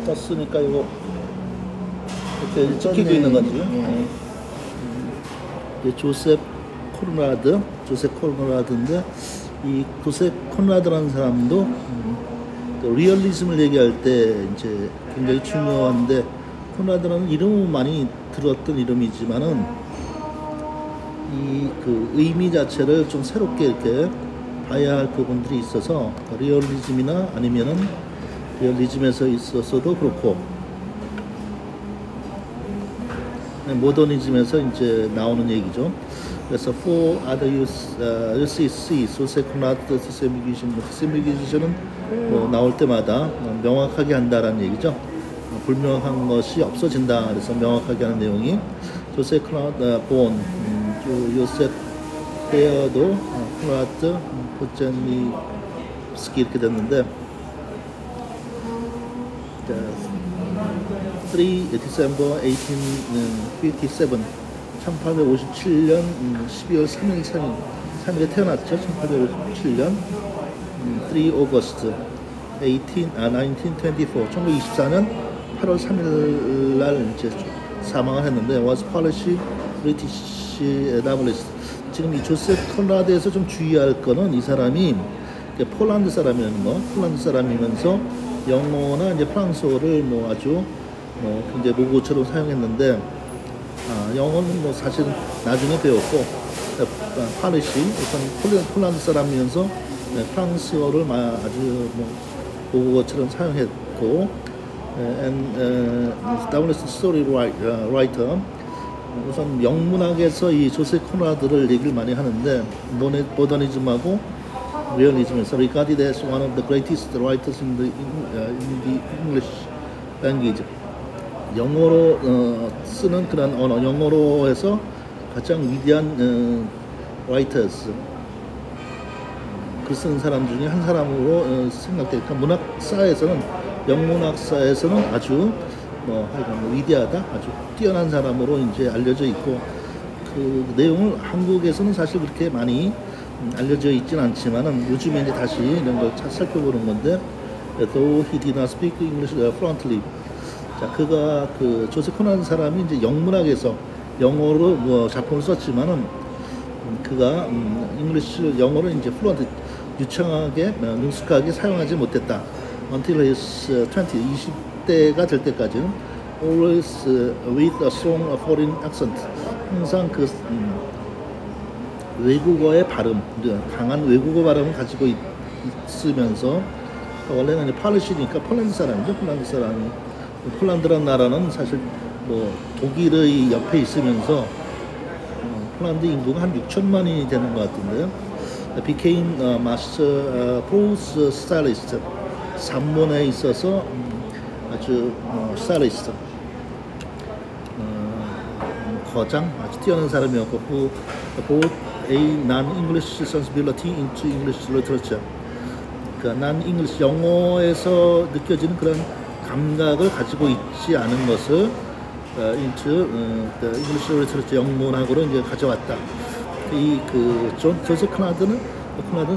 떴으니까 이거 이렇게 찍히고 있는 건지. 이게 조셉 코너라드인데 이 조셉 코너라드라는 사람도 리얼리즘을 얘기할 때 이제 굉장히 중요한데, 코너라드라는 이름은 많이 들었던 이름이지만은 이 그 의미 자체를 좀 새롭게 이렇게 봐야 할 부분들이 있어서, 리얼리즘이나 아니면은 리얼리즘에서 있어서도 그렇고 모더니즘에서 이제 나오는 얘기죠. 그래서 for other UCC, 조셉 코너라드 디스뮤기션은 뭐 나올 때마다 명확하게 한다라는 얘기죠. 불명확한 것이 없어진다. 그래서 명확하게 하는 내용이 조셉 코너라드 본, 요셉 베어도 코너라드 포제니스키 이렇게 됐는데, 3 December 1857, 1857년 12월 3일에 태어났죠. 1857년 3 August 1924, 1924년 8월 3일 날 이제 사망을 했는데, was Polish British novelist. 지금 이 조셉 코너라드에서 좀 주의할 거는, 이 사람이 폴란드 사람이면서 영어나 이제 프랑스어를 뭐 아주 굉장히 모국어처럼 사용했는데, 영어는 뭐 사실 나중에 배웠고, 파리시 우선 폴란드 사람이면서 프랑스어를 아주 뭐 모국어처럼 사용했고, established story writer. 우선 영문학에서 이 조셉 코너라드를 얘기를 많이 하는데, 모더니즘하고 리얼리즘에서 regarded as one of the greatest writers in the English language. 영어로 쓰는 그런 언어, 영어로 해서 가장 위대한 writers, 글 쓰는 사람 중에 한 사람으로 생각되니까, 문학사에서는, 영문학사에서는 아주 위대하다, 아주 뛰어난 사람으로 이제 알려져 있고, 그 내용을 한국에서는 사실 그렇게 많이 알려져 있지는 않지만은, 요즘에 이제 다시 이런 걸 살펴보는 건데, though he did not speak English fluently. 자, 그가 그 조셉 코너라드 사람이 이제 영문학에서 영어로 뭐 작품을 썼지만은, 그가 영어를 이제 플루언트, 유창하게 능숙하게 사용하지 못했다. until his 20대가 될 때까지는 always with a strong foreign accent. 항상 그 외국어의 발음, 강한 외국어 발음을 가지고 있으면서, 원래는 이제 팔리시니까 폴란드 사람이죠. 폴란드라는 나라는 사실 뭐 독일의 옆에 있으면서 폴란드 인구가 한 6천만이 되는 것 같은데요. became master prose stylist. 산문에 있어서 아주 stylist, 거장, 아주 뛰어난 사람이었고, who brought a non-English sensibility into English literature. 그러니까 non-English, 영어에서 느껴지는 그런 감각을 가지고 있지 않은 것을 into the English literature, 영문학으로 이제 가져왔다. 이 그 조셉 코너라드는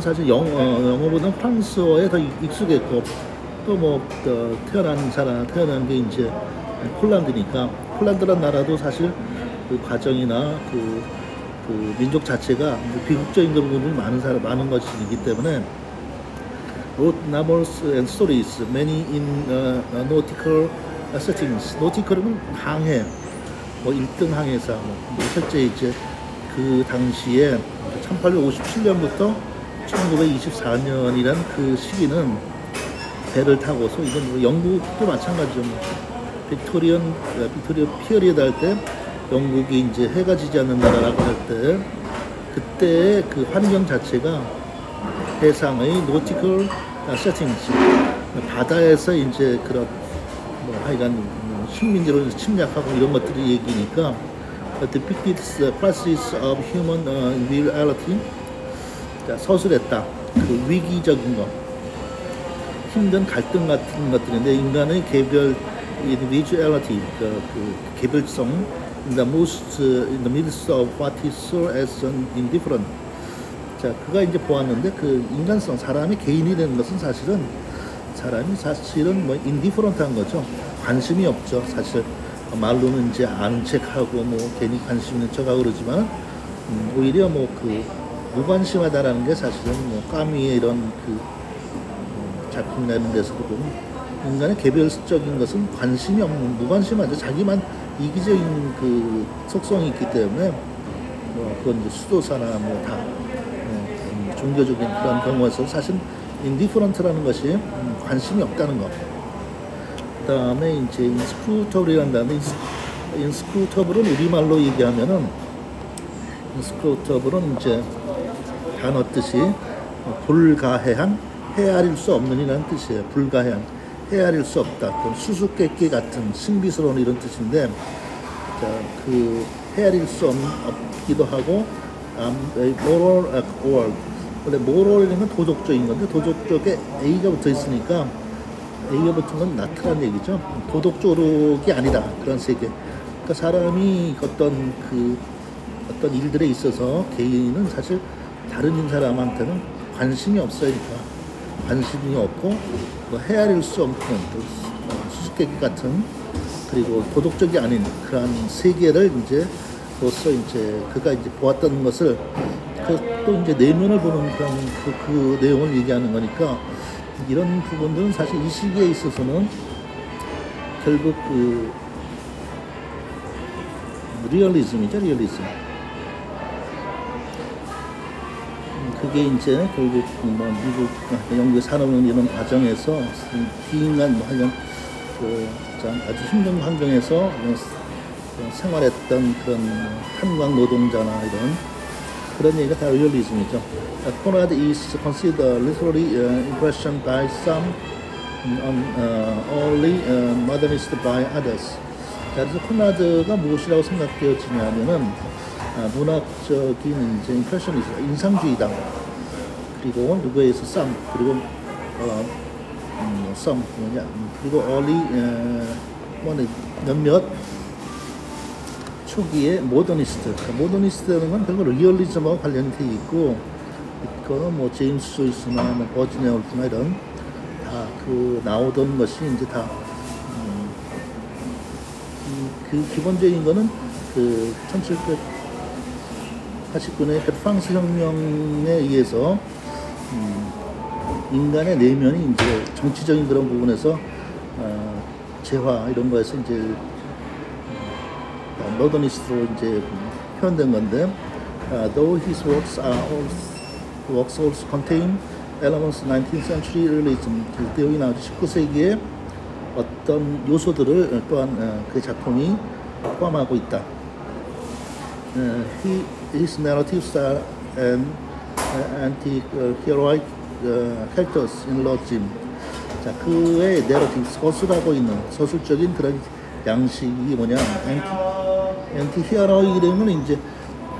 사실 영어보다 프랑스어에 더 익숙했고, 또 뭐 태어난 게 이제 폴란드니까, 폴란드란 나라도 사실 그 과정이나 그 민족 자체가 비국적인 부분이 많은 것이기 때문에, wrote novels and stories, many in nautical settings. nautical은 항해, 뭐 1등 항해사, 실제 이제 그 당시에 1857년부터 1924년이란 그 시기는 배를 타고서, 이건 뭐 영국도 마찬가지죠. 빅토리아 피어리드 할 때, 영국이 이제 해가 지지 않는 나라라고 할 때, 그때의 그 환경 자체가 해상의 노티컬 세팅이지, 바다에서 이제 그런 뭐 하여간 식민지로 침략하고 이런 것들이 얘기니까, depicted the crisis of human reality. 서술했다. 그 위기적인 거, 힘든 갈등 같은 것들인데, 인간의 개별 individuality, 그 개별성, in the midst of what he saw as indifferent. 자, 그가 이제 보았는데, 그 인간성, 사람이 개인이 되는 것은 사실은 사람이 사실은 뭐 인디퍼런트한 거죠. 관심이 없죠. 사실 말로는 이제 아는 척하고 뭐 괜히 관심 있는 척하고 그러지만 오히려 뭐 그 무관심하다라는 게 사실은 뭐 까미의 이런 그 작품이나 이런 데서도 보면 인간의 개별적인 것은 관심이 없는 무관심하죠. 자기만 이기적인 그 속성이 있기 때문에 뭐 그건 이제 수도사나 뭐 다 종교적인 그런 경우에서 사실 인디퍼런트라는 것이 관심이 없다는 거. 그다음에 이제 인스크루터블이라는 단어, 인스크루터블은 우리말로 얘기하면은 인스크루터블은 이제 단어 뜻이 불가해한, 헤아릴 수 없는 이라는 뜻이에요. 불가해한, 헤아릴 수 없다. 수수께끼 같은 신비스러운 이런 뜻인데, 자, 그 헤아릴 수 없기도 하고, moral or 원래 moral이라는 건 도덕적인 건데 도덕 쪽에 A가 붙어 있으니까 A가 붙은 건 나트란 얘기죠. 도덕적이 아니다 그런 세계. 그러니까 사람이 어떤 일들에 있어서 개인은 사실 다른 사람한테는 관심이 없으니까 관심이 없고 뭐 헤아릴 수 없는 수수께끼 같은 그리고 도덕적이 아닌 그러한 세계를 로서 그가 보았던 것을 또 이제 내면을 보는 그런 그 내용을 얘기하는 거니까 이런 부분들은 사실 이 시기에 있어서는 결국 그 리얼리즘이죠, 리얼리즘. 그게 이제 결국 뭐 미국, 영국의 산업革命 이런 과정에서 비인간 뭐 하여간 아주 힘든 환경에서 생활했던 그런 탄광 노동자나 이런 그런 얘기가 다 리얼리즘이죠. Conrad is considered literary impression by some, only modernist by others. 그래서 콘라드가 무엇이라고 생각되어지냐면은 문학적인 임프레셔니즘, 인상주의다. 그리고 누구에서 some, 그리고 some 그리고 only 몇몇 초기의 모더니스트. 모더니스트라는 건 결국 리얼리즘하고 관련이 돼 있고, 이거는 뭐 제임스 조이스나 뭐 버지니아 울프나 이런 다 그 나오던 것이 이제 다 그 기본적인 거는 그 1789년의 프랑스 혁명에 의해서 인간의 내면이 이제 정치적인 그런 부분에서 재화 이런 거에서 이제 모더니스트로 이제 표현된 건데, though his works also contain elements of 19th century realism, 여기 나오죠. 19세기의 어떤 요소들을 또한 그 작품이 포함하고 있다. His narrative style and anti-heroic characters in Lord Jim. 자, 그의 내러티브, 거술하고 있는 서술적인 그런 양식이 뭐냐, 엔티히어로이라는 이제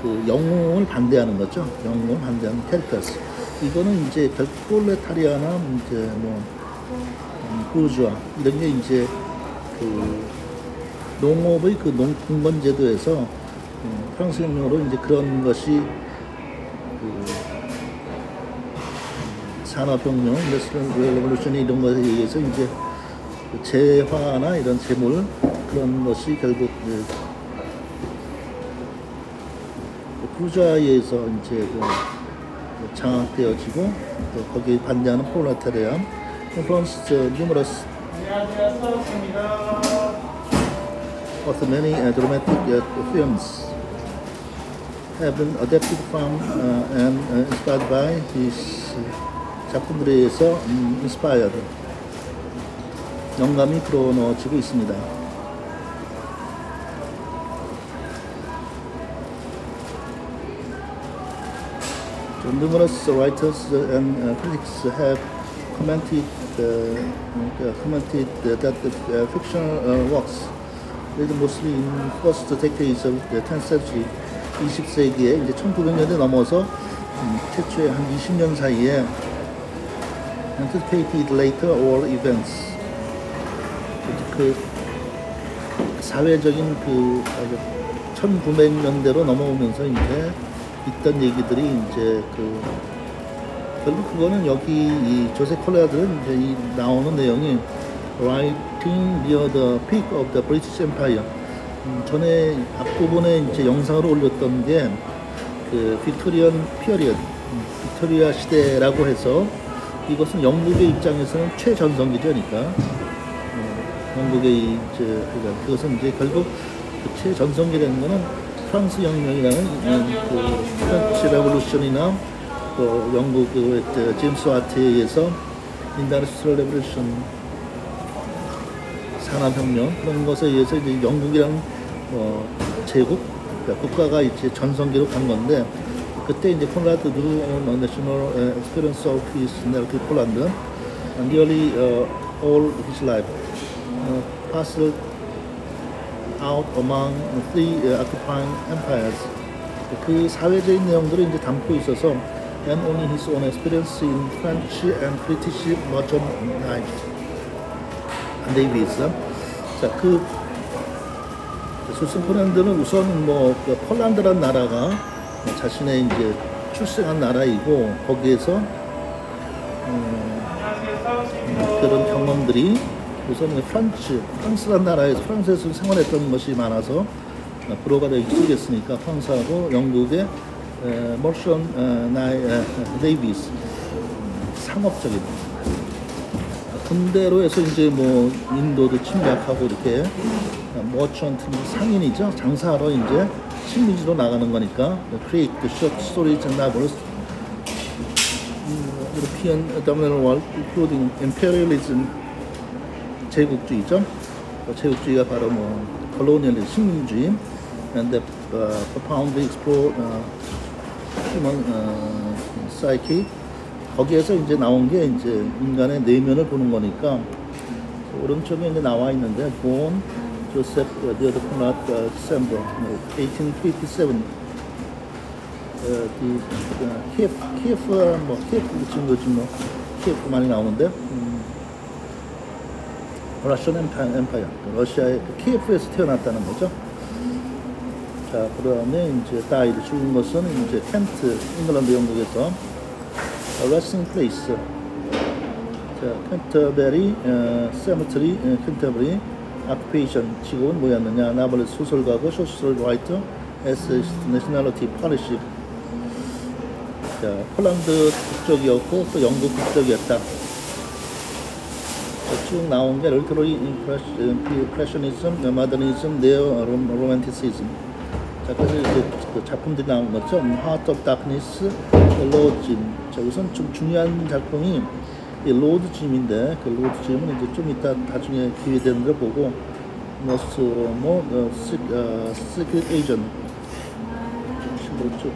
그 영웅을 반대하는 거죠. 영웅을 반대하는 캐릭터스. 이거는 이제 프롤레타리아나 이제 뭐 부르주아 이런 게 이제 그 농업의 그 농공건 제도에서 프랑스 혁명으로 이제 그런 것이 그 산업혁명, 레볼루션이 이런 것에 의해서 이제 재화나 이런 재물 그런 것이 결국 부르주아에 의해서 이제 장악되어지고 또 거기에 반대하는 프롤레타리아 influenced numerous of the many dramatic films have been adapted from and inspired by his 작품들에 의해서 inspired 영감이 불어넣어지고 있습니다. Numerous writers and critics have commented that the fictional works, mostly in first decades of the 10th century, 20세기에 이제 1900년대 넘어서 최초의 한 20년 사이에 anticipated later world events, 그 사회적인 그 1900년대로 넘어오면서 이제 있던 얘기들이 이제 그 결국 그거는 여기 이 조세 콜라드는 이제 이 나오는 내용이 Writing near the peak of the British Empire. 전에 앞부분에 이제 영상으로 올렸던 게 그 빅토리안 피어리언, 빅토리아 시대라고 해서 이것은 영국의 입장에서는 최전성기제니까 영국의 이제 그러니까 그것은 이제 결국 그 최전성기라는 거는 프랑스 혁명이라는 그 프렌치 레볼루션이나 또 영국 그 제임스 와트에 의해서 인더스트리얼 레볼루션 산업혁명 그런 것에 의해서 이제 영국이라는 제국 그러니까 국가가 이제 전성기로 간 건데 그때 이제 콘라드도 National Experience of his Native Poland and nearly all his life passed out among three occupying empires. 그 사회적인 내용들을 이제 담고 있어서 and only his own experience in French and British merchant navies. 자, 그 수슨 폴란드는 우선 그 폴란드란 나라가 자신의 이제 출생한 나라이고 거기에서 그런 경험들이 우선 프랑스란 나라에서 프랑스에서 생활했던 것이 많아서 불어가 되기 시작했으니까 프랑스하고 영국의 머션 네이비스 상업적인 군대로 해서 이제 뭐 인도도 침략하고 이렇게 머천트 상인이죠. 장사하러 이제 식민지로 나가는 거니까 create the short stories and novels European dominant world including imperialism 제국주의죠. 제국주의가 바로 뭐 colonialism 식민주의 and the profoundly explore human psyche 거기에서 이제 나온 게 이제 인간의 내면을 보는 거니까 오른쪽에 이제 나와 있는데 born Joseph the Conrad December 1857 키예프 뭐 키예프 지금 요즘 뭐 키예프 많이 나오는데 러시안 엠파이어 러시아의 키예프에서 태어났다는 거죠. 자 그다음에 이제 다이드 죽은 것은 이제 켄트 잉글랜드 영국에서 resting place 자 켄터베리 세미터리 켄터베리 occupation 직업은 뭐였느냐 나벌 소설가고 소설 라이터 as nationality Polish 자 폴란드 국적이었고 또 영국 국적이었다. 쭉 나온 게 literary impressionism, modernism, neo-romanticism. 자, 그래서 이제 그 작품들이 나온 거죠. Heart of Darkness, 로드 짐. 자, 우선 좀 중요한 작품이 이 로드 짐인데 그 로드 짐은 이제 좀 이따 나중에 기회 되는 걸 보고 노스트로모, Secret Agent. 쭉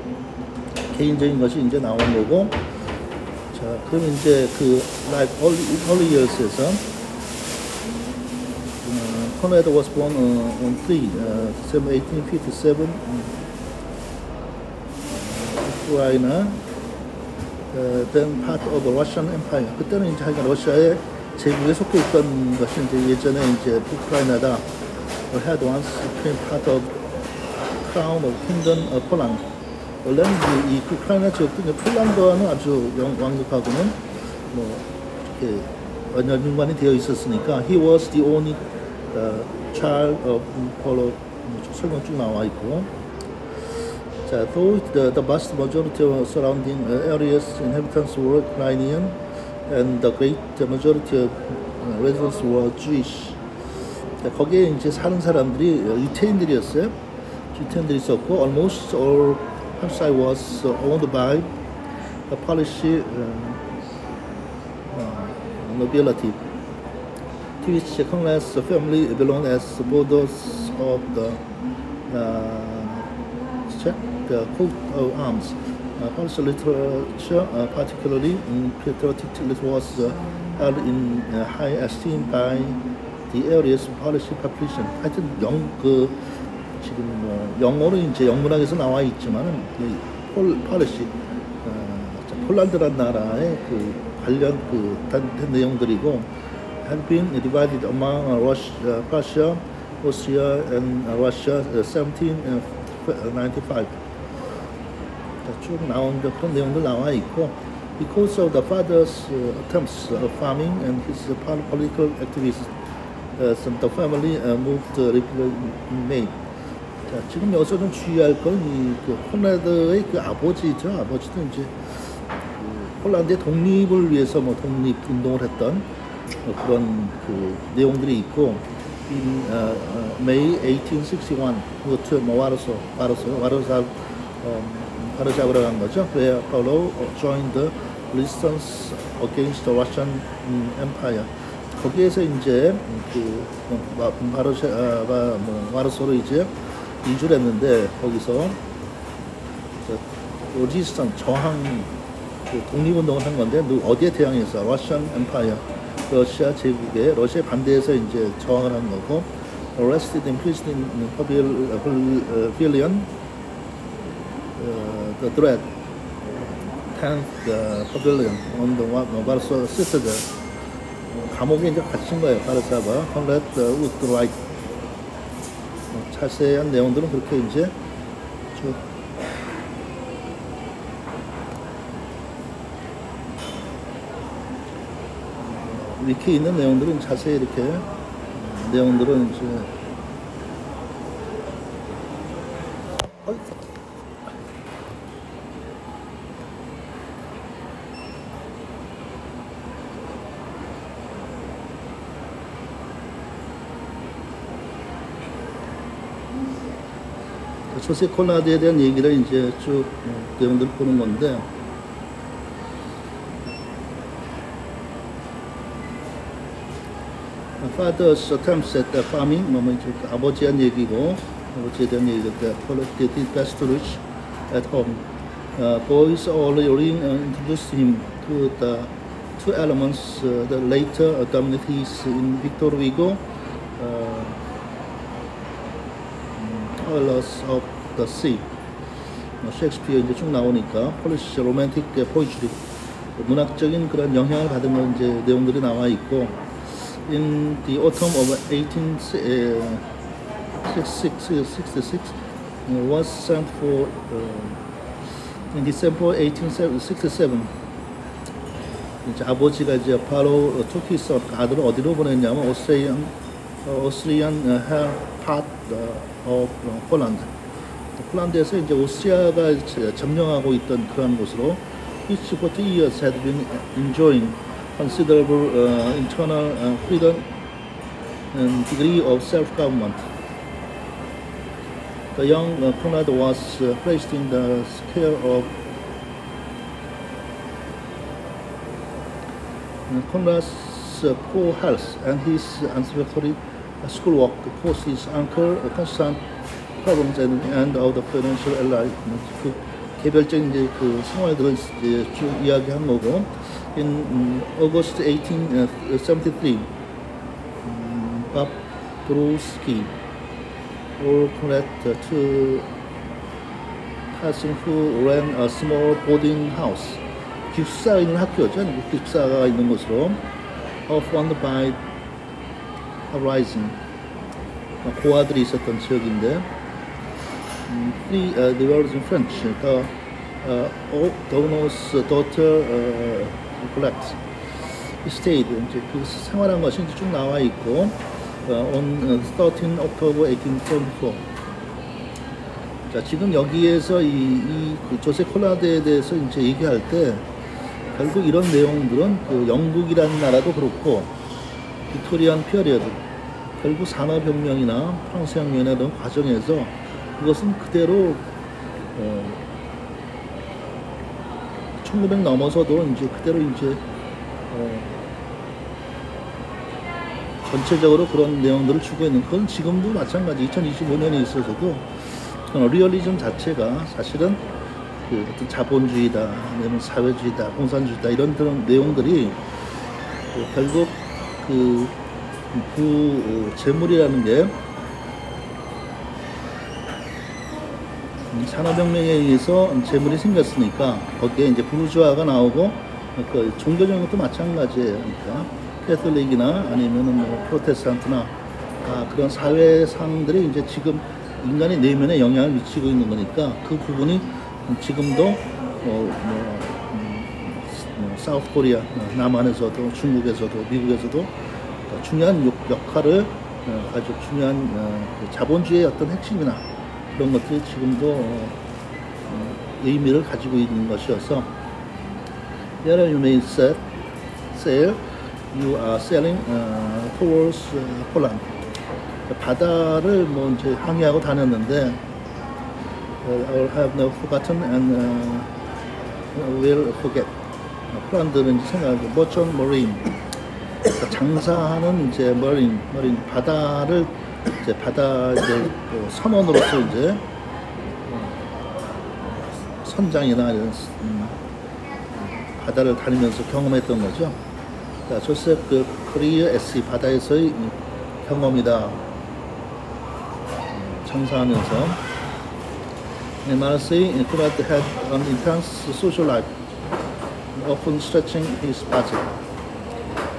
개인적인 것이 이제 나온 거고. 자, 그럼 이제 그 Life Early Years에서 Conrad was born on 3 December 1857 Ukraine, then part of the Russian Empire. 그때는 이제 하여간 러시아의 제국에 속해 있던 것이 이제 예전에 이제 우크라이나다. Had once became part of Crown of Kingdom of Poland. 원래는 이 우크라이나 지역도 폴란드와는 아주 왕국하고는 뭐 이렇게 연관이 되어 있었으니까 he was the only child of Polo 설명 쭉 나와 있고 자, though the vast majority of surrounding areas inhabitants were Ukrainian and the great majority of residents were Jewish 자, 거기에 이제 사는 사람들이 유태인들이었어요. 유태인들이 있었고 almost all Hamsai was owned by the Polish nobility, to which Conrad's family belonged as supporters of the Czech coat of arms. Polish literature, particularly patriotic literature, was held in high esteem by the area's Polish population. 하여튼 지금 뭐 영어로 이제 영문학에서 나와 있지만은 폴리시 폴란드란 나라의 그 관련 그 내용들이고 had been divided among Russia, Austria, and Russia 1795. 쭉 나온 그런 내용들 나와 있고 because of the father's attempts of farming and his political activism, the family moved Republic. 자, 지금 여기서 좀 주의할 건 그 콘라드의 그 아버지죠. 아버지도 이제 그 폴란드의 독립을 위해서 뭐 독립 운동을 했던 그런 그 내용들이 있고, in May 1861, 그것도 뭐 와르샤브라고 한 거죠. where Paulo joined the resistance against the Russian Empire. 거기에서 이제 그 와르소로 이제 이주를 했는데, 거기서 레지스턴 저항 그 독립운동을 한 건데, 어디에 대항해서 러시안 엠파이어, 러시아 제국에 러시아 반대해서 이제 저항을 한 거고, arrested and imprisoned in pavilion, the dread 10th pavilion on the Warsaw Citadel. 감옥에 이제 갇힌 거예요. 바르샤바 콘라드 우트라이트. 자세한 내용들은 그렇게 이제 쭉 위키에 있는 내용들은 자세히 이렇게 내용들은 이제 조세 콘라드에 대한 얘기를 이제 쭉 내용들 보는 건데, father's attempts at farming, 뭐 이제 아버지에 대한 얘기고, 아버지에 대한 얘기가 did best to reach at home. Boys already introduced him to the two elements that later dominated in Victor Hugo, Colors of the Sea. 셰익스피어 이제 쭉 나오니까 폴리시 로맨틱 포이트리, 문학적인 그런 영향을 받은 건 이제 내용들이 나와 있고, in the autumn of 1866 was sent for in December 1867. 이제 아버지가 이제 바로 터키에서 아들을 어디로 보냈냐면 오스트리안 part of 폴란드. 폴란드에서 이제 오스트리아가 점령하고 있던 그런 곳으로, which for 2 years had been enjoying considerable internal freedom and degree of self-government. The young Conrad was placed in the care of Conrad's poor health and his unsatisfactory schoolwork caused his uncle constant problems at the end of the financial enlightenment. 그 개별적인 이제 그 생활들을 이제 쭉 이야기한 거고, in August 1873, Bob Brusky or Conrad, two person who ran a small boarding house, 기숙사가 있는 학교죠. 기숙사가 있는 곳으로, owned by Horizon, 고아들이 있었던 지역인데, they were in French. The owner's daughter collects. stayed. 이제 그 생활한 것이 이제 쭉 나와 있고, on 13 October 1874. 자, 지금 여기에서 그 조세 콘라드에 대해서 이제 얘기할 때, 결국 이런 내용들은 그 영국이라는 나라도 그렇고, 빅토리안 피어리어드, 결국 산업혁명이나 프랑스혁명이나 이런 과정에서 그것은 그대로 1900 넘어서도 이제 그대로 이제 전체적으로 그런 내용들을 주고 있는, 그건 지금도 마찬가지. 2025년에 있어서도 리얼리즘 자체가 사실은 그 어떤 자본주의다, 아니면 사회주의다, 공산주의다, 이런 그런 내용들이 결국 그 재물이라는 게 산업혁명에 의해서 재물이 생겼으니까 거기에 이제 부르주아가 나오고, 그 종교적인 것도 마찬가지예요. 그러니까 캐톨릭이나 아니면은 뭐 프로테스탄트나 그런 사회상들이 이제 지금 인간의 내면에 영향을 미치고 있는 거니까, 그 부분이 지금도 사우스 코리아, 남한에서도 중국에서도 미국에서도 중요한 역할을 아주 중요한 그 자본주의의 어떤 핵심이나 그런 것들이 지금도 의미를 가지고 있는 것이어서 Here you may say you are sailing towards Poland. 바다를 뭐 이제 항해하고 다녔는데 I have never forgotten and will forget. 폴란드는 이제 생각하고 merchant marine. 장사하는 이제 머린 바다를 이제 바다 이제 선원으로서 이제 선장이나 이런 바다를 다니면서 경험했던 거죠. 조셉 그 코리아 SC 바다에서의 경험이다. 장사하면서 Marseille could have had an intense social life, often stretching his budget.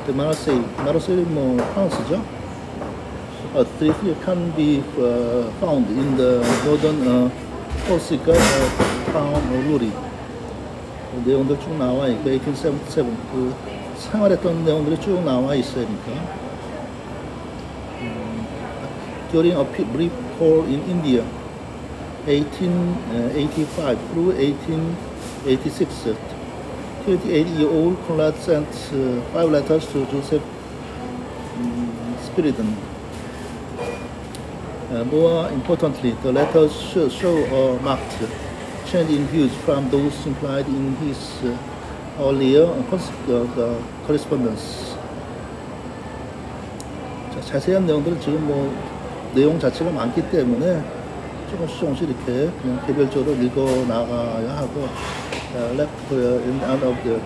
마르세유 뭐 프랑스죠. Three can be found in the northern Corsica town Luri. 내용들 쭉 나와 있고 1877 그 생활했던 내용들이 쭉 나와 있으니까. During a brief tour in India, 1885 through 1886. 28-year-old Conrad sent 5 letters to Joseph Spiridon. More importantly, the letters show a marked change in views from those implied in his earlier correspondence. 자, 자세한 내용들은 지금 뭐 내용 자체가 많기 때문에 조금씩 이렇게 그냥 개별적으로 읽어 나가야 하고.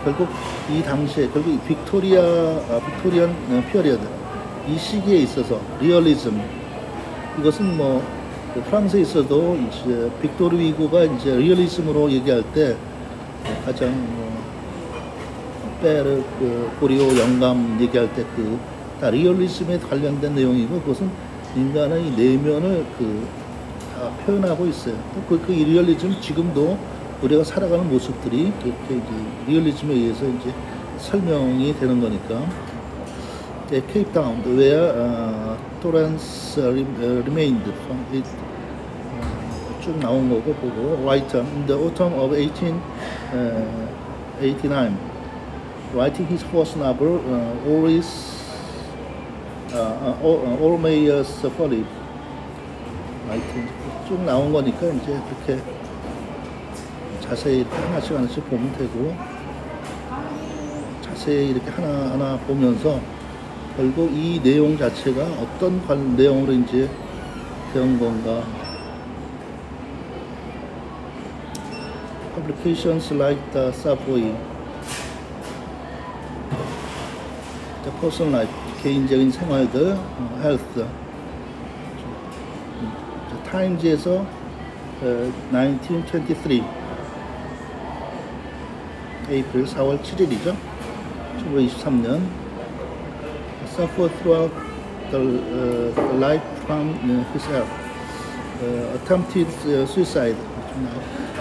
결국 이 당시에 결국 빅토리안 피어리어드 이 시기에 있어서 리얼리즘 이것은 뭐 프랑스에 있어도 이제 빅토르 위고가 이제 리얼리즘으로 얘기할 때 가장 페르 고리오 영감 얘기할 때 그 다 리얼리즘에 관련된 내용이고 그것은 인간의 내면을 다 표현하고 있어요. 그 리얼리즘 지금도 우리가 살아가는 모습들이 그렇게 이제 리얼리즘에 의해서 이제 설명이 되는 거니까. Cape Town, where Torrance remained from it, 쭉 나온 거고 보고. Whiteton, in the autumn of 1889, writing his first novel, Olmeyer's Folly. 하여튼 쭉 나온 거니까 이제 그렇게 자세히 하나씩 보면 되고 자세히 이렇게 하나하나 보면서 결국 이 내용 자체가 어떤 내용으로 이제 된 건가. Publications like the Savoy, the personal life, 개인적인 생활들, health. 타임즈에서 1923 에이프릴 4월 7일이죠. 1923년. Suffered throughout the life from his health. Attempted suicide.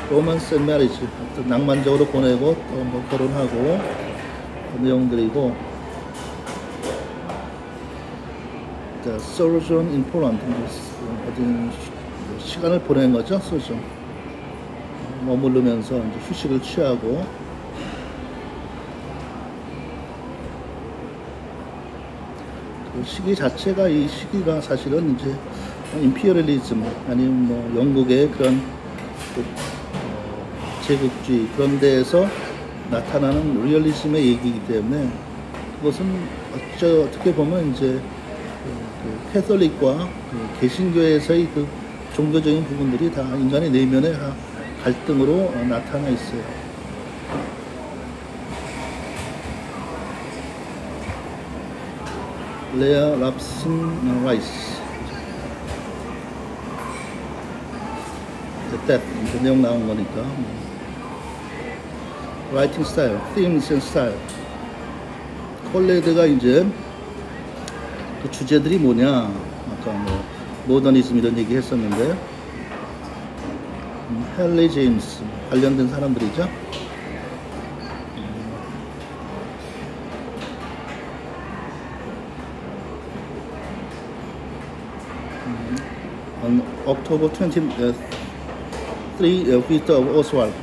Romance and marriage. 낭만적으로 보내고 또 뭐 결혼하고 그 내용들이고. The sojourn in Poland. 시간을 보낸 거죠. 소journ. 머무르면서 이제 휴식을 취하고. 시기 자체가 이 시기가 사실은 이제 임피리얼리즘 아니면 뭐 영국의 그런 제국주의 그런 데에서 나타나는 리얼리즘의 얘기이기 때문에 그것은 어떻게 보면 이제 그 캐톨릭과 그 개신교에서의 그 종교적인 부분들이 다 인간의 내면의 갈등으로 나타나 있어요. 레아 랍슨 라이스 그 내용 나온 거니까. 라이팅 스타일, themes and style. 콜레드가 이제 그 주제들이 뭐냐, 아까 뭐 모더니즘 이런 얘기 했었는데, 헨리 제임스 관련된 사람들이죠. On October 23, feast of Oswald,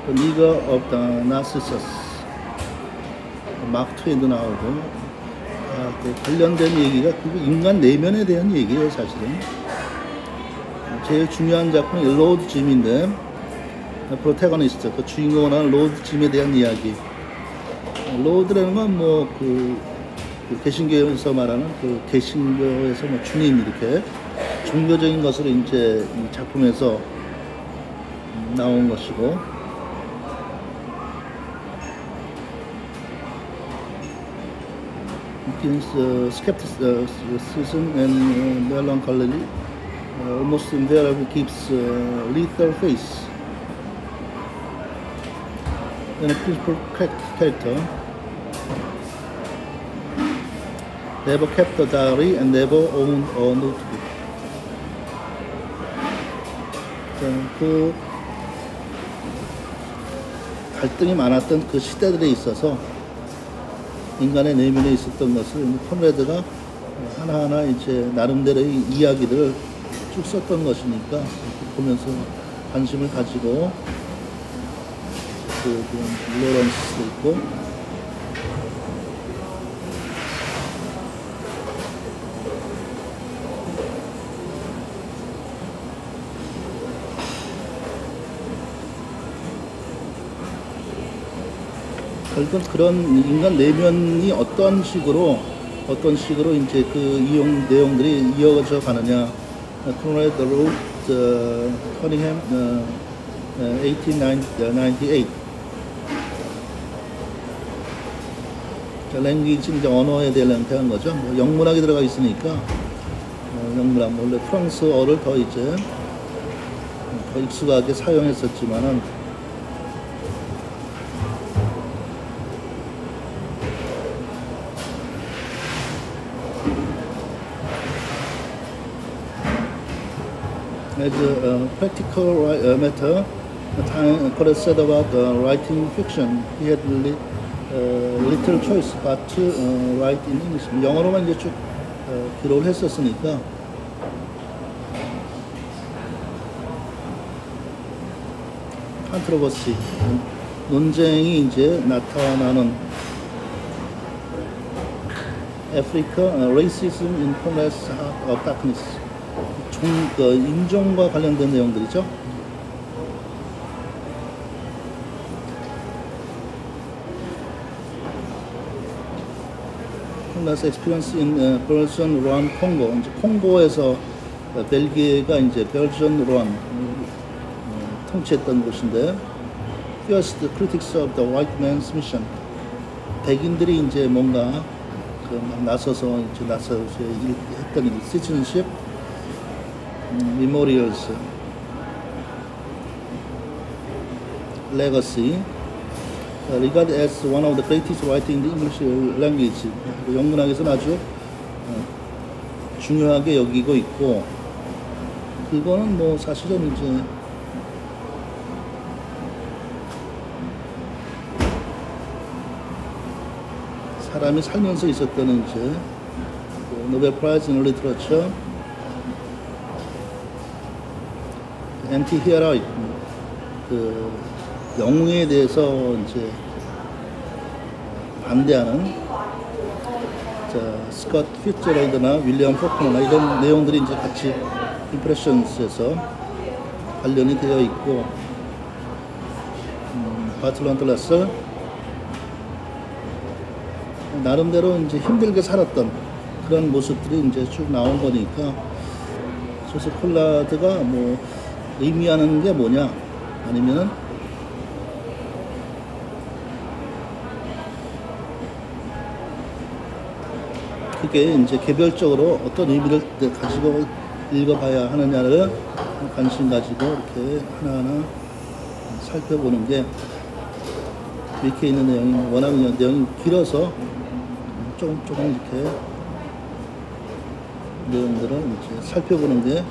the leader of the Narcissus. 마크 트웨인도 나오고, 그 관련된 얘기가 그 인간 내면에 대한 얘기예요, 사실은. 제일 중요한 작품이 로드 짐인데, 프로테거니스트, 그 주인공은 로드 짐에 대한 이야기. 로드라는 건 뭐 그 개신교에서 말하는 그 개신교에서 뭐 주님 이렇게 종교적인 것으로 이제 이 작품에서 나온 것이고, skepticism and melancholy almost invariably keeps lethal face. And a principal character never kept a diary and never owned a notebook. 그 갈등이 많았던 그 시대들에 있어서 인간의 내면에 있었던 것을 콘레드가 하나하나 이제 나름대로의 이야기들을 쭉 썼던 것이니까 보면서 관심을 가지고 그 로런스도 있고, 결국은 그런 인간 내면이 어떤 식으로 이제 그 내용들이 이어져 가느냐. Conrad wrote Cunningham 1898. 랭귀지 이제 언어에 대해 랭크한 거죠. 뭐 영문학이 들어가 있으니까 영문학 원래 프랑스어를 더 이제 더 익숙하게 사용했었지만은 as a practical matter, Conrad said about writing fiction, he had little choice but to write in English. 영어로만 이제 쭉 기록을 했었으니까 컨트로버시, 논쟁이 이제 나타나는 Africa, Racism in Conrad's Heart of Darkness. 인종과 관련된 내용들이죠. Conrad's experience in Belgian Rwand, Congo. 이제 콩고에서 벨기에가 이제 Belgian Rwand 통치했던 곳인데, fierce critics of the white man's mission. 백인들이 이제 뭔가 나서서 했던 citizenship. Memorials, Legacy, regarded as one of the greatest writing in the English language. 영문학에서는 아주 중요하게 여기고 있고, 그거는 뭐 사실은 이제 사람이 살면서 있었던 이제 노벨 프라이즈 인 리터처, 엔티-히어로익, 그 영웅에 대해서 이제 반대하는 스콧 피츠제럴드나 윌리엄 포크너나 이런 내용들이 이제 같이 임프레션스에서 관련이 되어 있고, 바틀런트 레슬 나름대로 이제 힘들게 살았던 그런 모습들이 이제 쭉 나온 거니까, 조셉 콜라드가 뭐 의미하는 게 뭐냐, 아니면은 그게 이제 개별적으로 어떤 의미를 가지고 읽어봐야 하느냐를 관심 가지고 이렇게 하나하나 살펴보는 게, 위키에 있는 내용이 워낙 내용이 길어서 조금 이렇게 내용들을 이제 살펴보는 게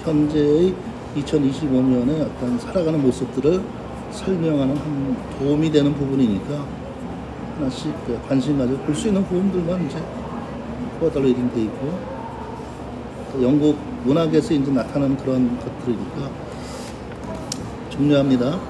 현재의 2025년의 어떤 살아가는 모습들을 설명하는 도움이 되는 부분이니까, 하나씩 관심 가지고 볼 수 있는 부분들만 이제 포화달로 리딩돼 있고 또 영국 문학에서 이제 나타나는 그런 것들이니까 중요합니다.